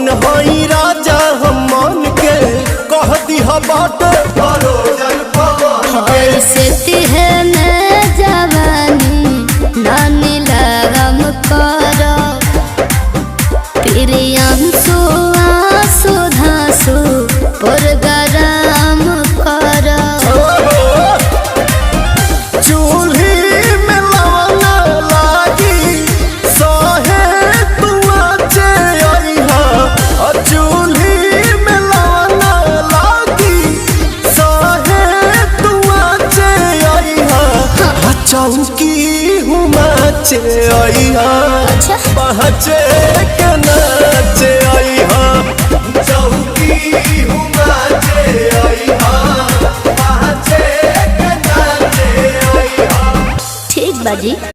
कौन हई राजा हम मन के कह दिहा बाट है मैं जवानी नानी लगम करो प्रियांशु आंसू धांसू पुरगराम करो। चूल्ही में लवना लागी सहे तुआ चे अइहा चूल्ही में लवना लागी सहे तुआ चे अइहा चौकी हुमाचे अइहा पहचे के नाचे अइहा चौकी हुमाचे अइहा पहचे के नाचे अइहा। ठीक बाजी।